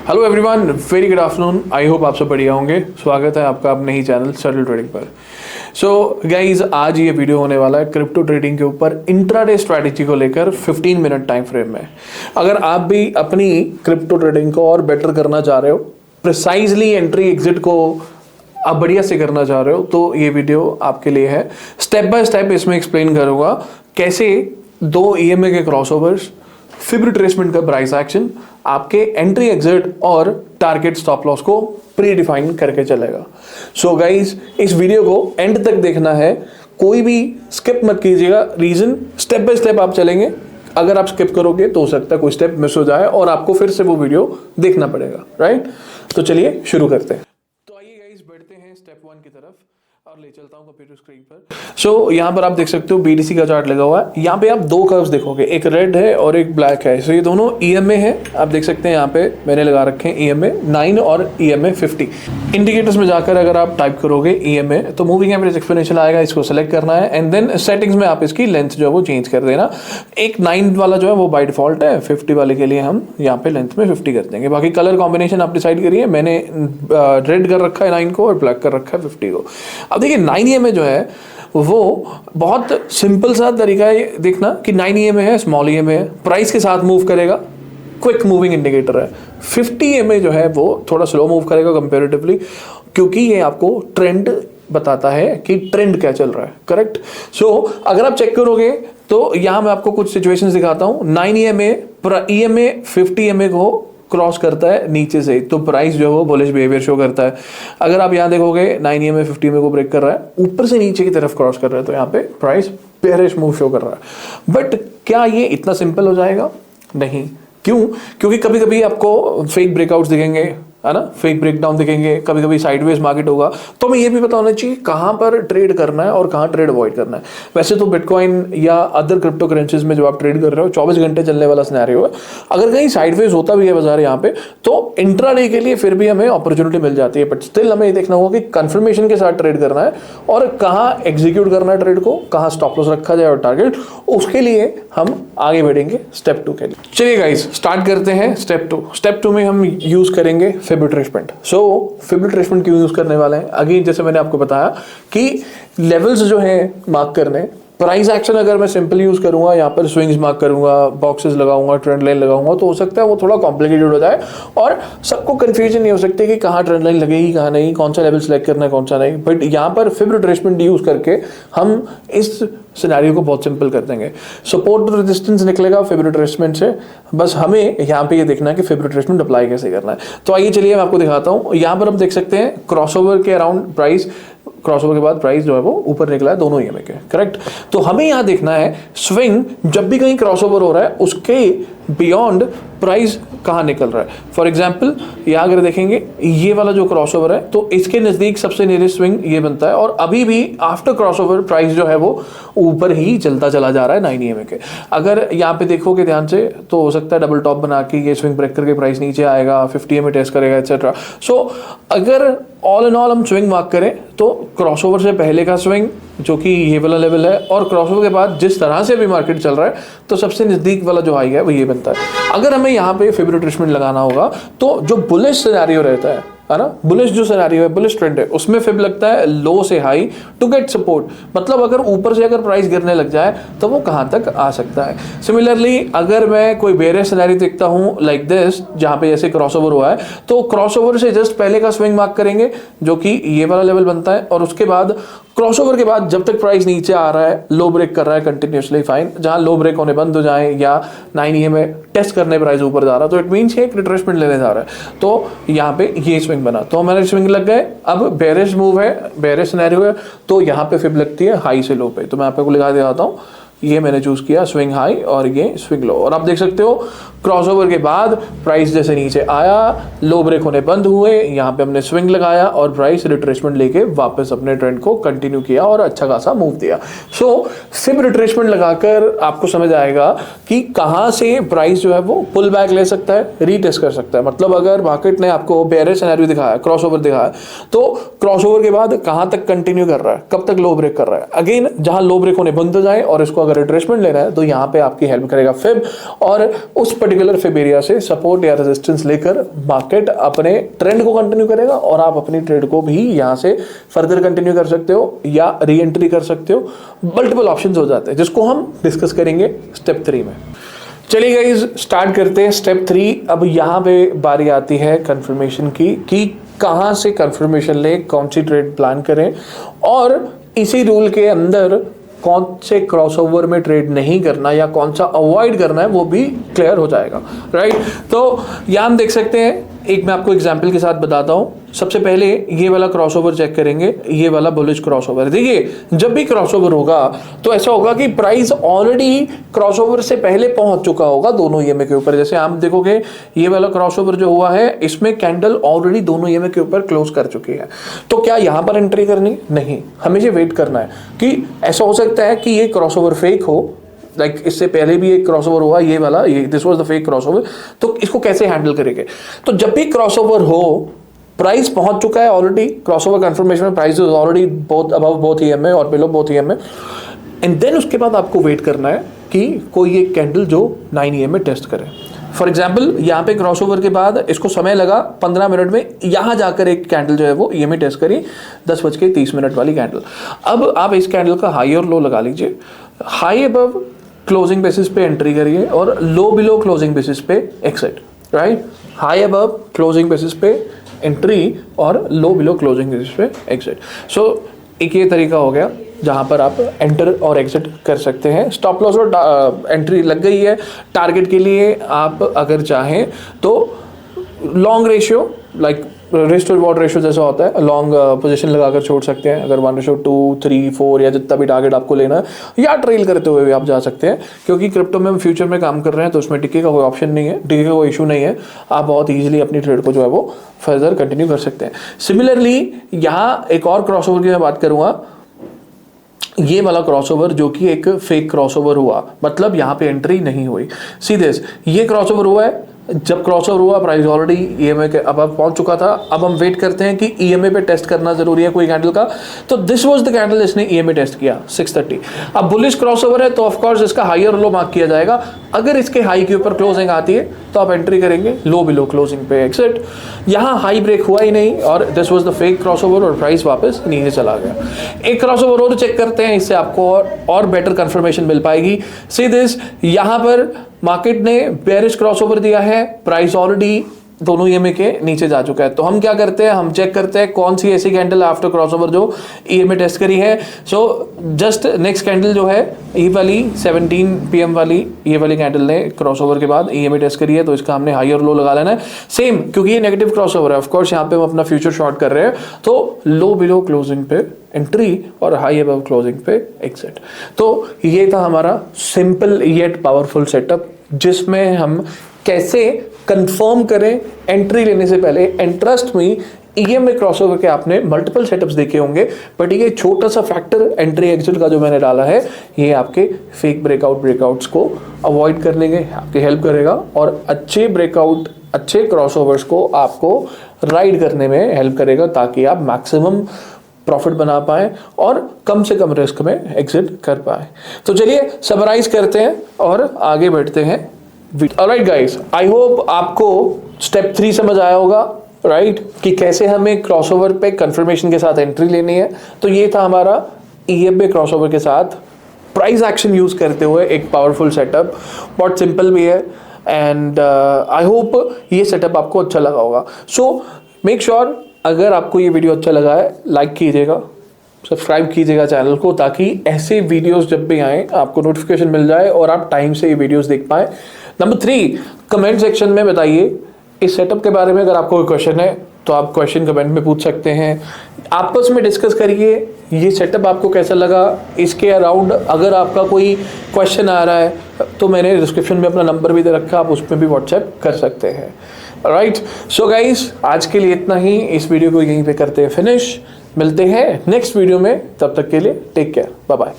Hello everyone, very good afternoon. I hope आप सब बढ़िया होंगे। स्वागत है आपका अपने ही चैनल सटल ट्रेडिंग पर। सो गाइज, आज ये वीडियो होने वाला है क्रिप्टो ट्रेडिंग के ऊपर इंट्राडे स्ट्रैटेजी को लेकर 15 मिनट टाइम फ्रेम में। अगर आप भी अपनी क्रिप्टो ट्रेडिंग को और बेटर करना चाह रहे हो, प्रिसाइजली एंट्री एग्जिट को आप बढ़िया से करना चाह रहे हो, तो ये वीडियो आपके लिए है। स्टेप बाय स्टेप इसमें एक्सप्लेन करूंगा कैसे दो ईएमए के क्रॉसओवर्स, फिब रिट्रेसमेंट का प्राइस एक्शन आपके एंट्री एग्जिट और टारगेट स्टॉप लॉस को प्री डिफाइन करके चलेगा। सो गाइज, इस वीडियो को एंड तक देखना है, कोई भी स्किप मत कीजिएगा। रीजन, स्टेप बाय स्टेप आप चलेंगे। अगर आप स्किप करोगे तो हो सकता है कोई स्टेप मिस हो जाए और आपको फिर से वो वीडियो देखना पड़ेगा, राइट? तो चलिए शुरू करते हैं। तो आइए गाइज, बढ़ते हैं स्टेप 1 की तरफ और ले चलता हूं कंप्यूटर स्क्रीन पर। सो यहाँ पर आप देख सकते हो बीडीसी का चार्ट लगा हुआ है। यहाँ पे आप दो कर्व्स देखोगे, एक रेड है और एक ब्लैक है। सो ये दोनों ईएमए है। आप देख सकते हैं यहाँ पे मैंने लगा रखे हैं ईएमए 9 और ईएमए 50। इंडिकेटर्स में जाकर अगर आप टाइप करोगे ईएमए तो मूविंग एवरेज एक्सपोनेंशियल आएगा, इसको सेलेक्ट करना है एंड देन सेटिंग्स में आप इसकी लेंथ जो है वो चेंज कर देना। एक 9 वाला जो है वो बाय डिफॉल्ट है, 50 वाले के लिए हम यहाँ पे लेंथ में 50 कर देंगे। बाकी कलर कॉम्बिनेशन आप डिसाइड करिए। मैंने रेड कर रखा है 9 को और ब्लैक कर रखा है 50 को। अब देखिए 9 ईएमए जो है वो बहुत सिंपल सा तरीका है देखना कि 9 ईएमए है, स्मॉल ईएमए है, प्राइस के साथ मूव करेगा, क्विक मूविंग इंडिकेटर है। 50 ईएमए जो है वो थोड़ा स्लो मूव करेगा कंपैरेटिवली, क्योंकि ये आपको ट्रेंड बताता है कि ट्रेंड क्या चल रहा है, करेक्ट? सो अगर आप चेक करोगे तो यहां मैं आपको कुछ सिचुएशंस दिखाता हूं। 9 ईएमए 50 ईएमए को क्रॉस करता है नीचे से, तो प्राइस जो है वो बुलिश बिहेवियर शो करता है। अगर आप यहाँ देखोगे 9 ईएमए 50 ईएमए को ब्रेक कर रहा है, ऊपर से नीचे की तरफ क्रॉस कर रहा है, तो यहाँ पे प्राइस बेयरिश मूव शो कर रहा है। बट क्या ये इतना सिंपल हो जाएगा? नहीं। क्यों? क्योंकि कभी कभी आपको फेक ब्रेकआउट्स दिखेंगे, है ना, फेक ब्रेकडाउन दिखेंगे, कभी कभी साइडवेज मार्केट होगा। तो हमें ये भी पता होना चाहिए कहाँ पर ट्रेड करना है और कहाँ ट्रेड अवॉइड करना है। वैसे तो बिटकॉइन या अदर क्रिप्टो करेंसीज में जो आप ट्रेड कर रहे हो 24 घंटे चलने वाला सिनेरियो है। अगर कहीं साइडवेज होता भी है बाजार यहाँ पे, तो इंट्राडे के लिए फिर भी हमें अपॉर्चुनिटी मिल जाती है। बट स्टिल हमें ये देखना होगा कि कंफर्मेशन के साथ ट्रेड करना है और कहाँ एग्जीक्यूट करना है ट्रेड को, कहाँ स्टॉप लॉस रखा जाए और टारगेट, उसके लिए हम आगे बढ़ेंगे स्टेप 2 के लिए। चलिए गाइस, स्टार्ट करते हैं स्टेप 2। स्टेप 2 में हम यूज करेंगे फिब रिट्रेसमेंट। सो फिब रिट्रेसमेंट क्यों यूज करने वाले हैं? अगेन जैसे मैंने आपको बताया कि लेवल्स जो है मार्क करने, प्राइस एक्शन अगर मैं सिंपल यूज करूंगा, यहाँ पर स्विंग्स मार्क करूंगा, बॉक्सेस लगाऊंगा, ट्रेंड लाइन लगाऊंगा, तो हो सकता है वो थोड़ा कॉम्प्लिकेटेड हो जाए और सबको कंफ्यूजन नहीं हो सकती कि कहाँ ट्रेंड लाइन लगेगी, कहाँ नहीं, कौन सा लेवल सेलेक्ट करना है, कौन सा नहीं। बट यहाँ पर फिब रिट्रेसमेंट यूज करके हम इस सिनेरियो को बहुत सिंपल कर देंगे। सपोर्ट रेजिस्टेंस निकलेगा फिब रिट्रेसमेंट से, बस हमें यहाँ पे ये देखना है कि फिब रिट्रेसमेंट अप्लाई कैसे करना है। तो आइए चलिए मैं आपको दिखाता हूँ। यहाँ पर हम देख सकते हैं क्रॉसओवर के अराउंड प्राइस, क्रॉसओवर के बाद प्राइस जो है वो ऊपर निकला है दोनों ईएमए के, करेक्ट? तो हमें यहाँ देखना है स्विंग जब भी कहीं क्रॉसओवर हो रहा है उसके बियॉन्ड प्राइस कहाँ निकल रहा है। फॉर एग्जाम्पल यहाँ अगर देखेंगे ये वाला जो क्रॉसओवर है तो इसके नजदीक सबसे नियरेस्ट स्विंग ये बनता है और अभी भी आफ्टर क्रॉसओवर प्राइस जो है वो ऊपर ही चलता चला जा रहा है 9 ईएमए के। अगर यहाँ पे देखोगे ध्यान से तो हो सकता है डबल टॉप बना के ये स्विंग ब्रेक करके प्राइस नीचे आएगा, 50 ईएमए टेस्ट करेगा, एक्सेट्रा। सो अगर ऑल इन ऑल हम स्विंग मार्क करें तो क्रॉसओवर से पहले का स्विंग जो कि ये वाला लेवल है और क्रॉसओवर के बाद जिस तरह से भी मार्केट चल रहा है तो सबसे नजदीक वाला जो हाई है वो ये बनता है। अगर हमें यहाँ पे फिब रिट्रेसमेंट लगाना होगा तो जो बुलिश सिनेरियो रहता है ना, बुलिश जो सिनेरियो है, बुलिश ट्रेंड है, उसमें फिब लगता है लो से हाई टू गेट सपोर्ट। मतलब अगर ऊपर से अगर प्राइस गिरने लग जाए तो वो कहाँ तक आ सकता है। सिमिलरली अगर मैं कोई बेयरिश सिनेरियो देखता हूँ लाइक दिस, जहाँ पे जैसे क्रॉसओवर हुआ है, तो क्रॉसओवर से जस्ट पहले का स्विंग मार्क करेंगे जो कि ये वाला लेवल बनता है और उसके बाद क्रॉसओवर के बाद जब तक प्राइस नीचे आ रहा है, लो ब्रेक कर रहा है कंटिन्यूसली, फाइन। जहां लो ब्रेक होने बंद हो जाए या 9 ईएमए टेस्ट करने प्राइस ऊपर जा रहा है तो इट मींस एक रिट्रेसमेंट लेने जा रहा है। तो यहाँ पे ये स्विंग बना, तो हमारे स्विंग लग गए। अब बेयरिश मूव है, बेयरिश सिनेरियो है, तो यहाँ पे फिब लगती है हाई से लो पे। तो मैं आपको लिखा दिखाता हूँ, ये मैंने चूज किया स्विंग हाई और ये स्विंग लो। और आप देख सकते हो क्रॉसओवर के बाद प्राइस जैसे नीचे आया, लो ब्रेक होने बंद हुए, यहाँ पे हमने स्विंग लगाया और प्राइस रिट्रेसमेंट लेके वापस अपने ट्रेंड को कंटिन्यू किया और अच्छा खासा मूव दिया। सो फिब रिट्रेसमेंट लगाकर आपको समझ आएगा कि कहाँ से प्राइस जो है वो पुल बैक ले सकता है, रीटेस्ट कर सकता है। मतलब अगर मार्केट ने आपको बेयरिश सिनेरियो दिखाया, क्रॉसओवर दिखाया, तो क्रॉसओवर के बाद कहाँ तक कंटिन्यू कर रहा है, कब तक लो ब्रेक कर रहा है। अगेन जहां लो ब्रेक होने बंद हो जाए और इसको अगर रिट्रेसमेंट लेना है तो यहाँ पे आपकी हेल्प करेगा फिब, और उस पर्टिकुलर फिब एरिया से सपोर्ट या रेजिस्टेंस लेकर मार्केट अपने ट्रेंड को कंटिन्यू करेगा और आप अपनी ट्रेड को भी यहाँ से फर्दर कंटिन्यू कर सकते हो या री एंट्री कर सकते हो। मल्टीपल ऑप्शंस हो जाते हैं जिसको हम डिस्कस करेंगे स्टेप 3 में। चलिए गाइस स्टार्ट करते हैं स्टेप 3। अब यहाँ पे बारी आती है कंफर्मेशन की कि कहाँ से कंफर्मेशन लें, कौन सी ट्रेड प्लान करें, और इसी रूल के अंदर कौन से क्रॉसओवर में ट्रेड नहीं करना या कौन सा अवॉइड करना है वो भी क्लियर हो जाएगा, राइट। तो यहाँ हम देख सकते हैं, एक मैं आपको एग्जांपल के साथ बताता हूँ। सबसे पहले ये वाला क्रॉसओवर चेक करेंगे, ये वाला बुलिश क्रॉसओवर। देखिए जब भी क्रॉसओवर होगा तो ऐसा होगा कि प्राइस ऑलरेडी क्रॉसओवर से पहले पहुंच चुका होगा दोनों ईएमए के ऊपर। जैसे आप देखोगे ये वाला क्रॉसओवर जो हुआ है इसमें कैंडल ऑलरेडी दोनों ईएमए के ऊपर क्लोज कर चुकी है। तो क्या यहाँ पर एंट्री करनी? नहीं, हमेशा वेट करना है कि ऐसा हो सकता है कि ये क्रॉसओवर फेक हो, लाइक इससे पहले भी एक क्रॉसओवर हुआ ये वाला, ये this was the fake crossover. तो इसको कैसे हैंडल करेंगे? तो जब भी क्रॉसओवर हो, प्राइस पहुंच चुका है ऑलरेडी, क्रॉसओवर कंफर्मेशन में price is already both above both EMA और below both EMA, and then उसके बाद आपको वेट करना है कि कोई एक कैंडल जो 9 ईएमए टेस्ट करे। फॉर एग्जाम्पल यहाँ पे क्रॉसओवर के बाद इसको समय लगा 15 मिनट में, यहाँ जाकर एक कैंडल जो है वो ईएमए टेस्ट करी 10:30 वाली कैंडल। अब आप इस कैंडल का हाई और लो लगा लीजिए। हाई अबव क्लोजिंग बेसिस पे एंट्री करिए और लो बिलो क्लोजिंग बेसिस पे exit, right. High above closing basis पे एंट्री और लो बिलो क्लोजिंग बेसिस पे एक्सिट। सो एक ये तरीका हो गया जहां पर आप एंटर और एग्जिट कर सकते हैं। स्टॉप लॉस और एंट्री लग गई है। टारगेट के लिए आप अगर चाहें तो long ratio, like risk to reward ratio जैसा होता है, लॉन्ग पोजीशन लगाकर छोड़ सकते हैं। अगर 1:2, 3, 4 या जितना भी टारगेट आपको लेना है, या ट्रेल करते हुए भी आप जा सकते हैं, क्योंकि क्रिप्टो में हम फ्यूचर में काम कर रहे हैं तो उसमें टिके का कोई ऑप्शन नहीं है, टिके का कोई इशू नहीं है। आप बहुत ईजिली अपनी ट्रेड को जो है वो फर्दर कंटिन्यू कर सकते हैं। सिमिलरली यहाँ एक और क्रॉसओवर की मैं बात करूँगा, ये वाला क्रॉसओवर जो कि एक फेक क्रॉसओवर हुआ, मतलब यहाँ पे एंट्री नहीं हुई। सीधे ये क्रॉसओवर हुआ है, जब क्रॉसओवर हुआ प्राइस ऑलरेडी ईएमए के अब पहुंच चुका था। अब हम वेट करते हैं कि ईएमए पे टेस्ट करना जरूरी है कोई कैंडल का, तो दिस वाज द कैंडल इसने ईएमए टेस्ट किया 6:30। अब बुलिश क्रॉसओवर है तो ऑफ कोर्स इसका हाई और लो मार्क किया जाएगा। अगर इसके हाई के ऊपर क्लोजिंग आती है तो आप एंट्री करेंगे, लो बिलो क्लोजिंग पे एक्सिट। यहाँ हाई ब्रेक हुआ ही नहीं और this was the fake crossover और प्राइस वापस नीचे चला गया। एक क्रॉसओवर और चेक करते हैं, इससे आपको और बेटर कंफर्मेशन मिल पाएगी। सी दिस, यहाँ पर मार्केट ने बेयरिश क्रॉसओवर दिया है, प्राइस ऑलरेडी दोनों ईएमए के नीचे जा चुका है। तो हम क्या करते हैं, हम चेक करते हैं कौन सी ऐसी कैंडल आफ्टर क्रॉसओवर जो ईएमए टेस्ट करी है। सो जस्ट नेक्स्ट कैंडल जो है ये वाली 17 PM वाली, ये वाली कैंडल ने क्रॉसओवर के बाद ईएमए टेस्ट करी है, तो इसका हमने हाई और लो लगा लेना है सेम, क्योंकि ये नेगेटिव क्रॉसओवर है। ऑफ कोर्स यहाँ पे हम अपना फ्यूचर शॉर्ट कर रहे हैं, तो लो बिलो क्लोजिंग पे एंट्री और हाई अबव क्लोजिंग पे एक्सिट। तो ये था हमारा सिंपल येट पावरफुल सेटअप, जिसमें हम कैसे कंफर्म करें एंट्री लेने से पहले। And trust me, EMA crossover के आपने मल्टीपल सेटअप्स देखे होंगे, बट ये छोटा सा फैक्टर एंट्री एग्जिट का जो मैंने डाला है, ये आपके फेक ब्रेकआउट्स को अवॉइड करने के आपकी हेल्प करेगा और अच्छे ब्रेकआउट, अच्छे क्रॉसओवर्स को आपको राइड करने में हेल्प करेगा, ताकि आप मैक्सिमम प्रॉफिट बना पाए और कम से कम रिस्क में एग्जिट कर पाए। तो चलिए समराइज करते हैं और आगे बढ़ते हैं। ऑलराइट गाइस, आई होप आपको स्टेप 3 समझ आया होगा, राइट, कि कैसे हमें क्रॉसओवर पे कंफर्मेशन के साथ एंट्री लेनी है। तो ये था हमारा ईएमए क्रॉसओवर के साथ प्राइस एक्शन यूज करते हुए एक पावरफुल सेटअप। बहुत सिंपल भी है एंड आई होप ये सेटअप आपको अच्छा लगा होगा। सो मेक श्योर, अगर आपको ये वीडियो अच्छा लगा है, लाइक कीजिएगा, सब्सक्राइब कीजिएगा चैनल को, ताकि ऐसे वीडियोस जब भी आए आपको नोटिफिकेशन मिल जाए और आप टाइम से ये वीडियोस देख पाए। नंबर 3, कमेंट सेक्शन में बताइए इस सेटअप के बारे में। अगर आपको कोई क्वेश्चन है तो आप क्वेश्चन कमेंट में पूछ सकते हैं, आपस में डिस्कस करिए ये सेटअप आपको कैसा लगा। इसके अराउंड अगर आपका कोई क्वेश्चन आ रहा है तो मैंने डिस्क्रिप्शन में अपना नंबर भी दे रखा, आप उसमें भी व्हाट्सएप कर सकते हैं। राइट, सो गाइस, आज के लिए इतना ही। इस वीडियो को यहीं पे करते हैं फिनिश। मिलते हैं नेक्स्ट वीडियो में, तब तक के लिए टेक केयर, बाय बाय।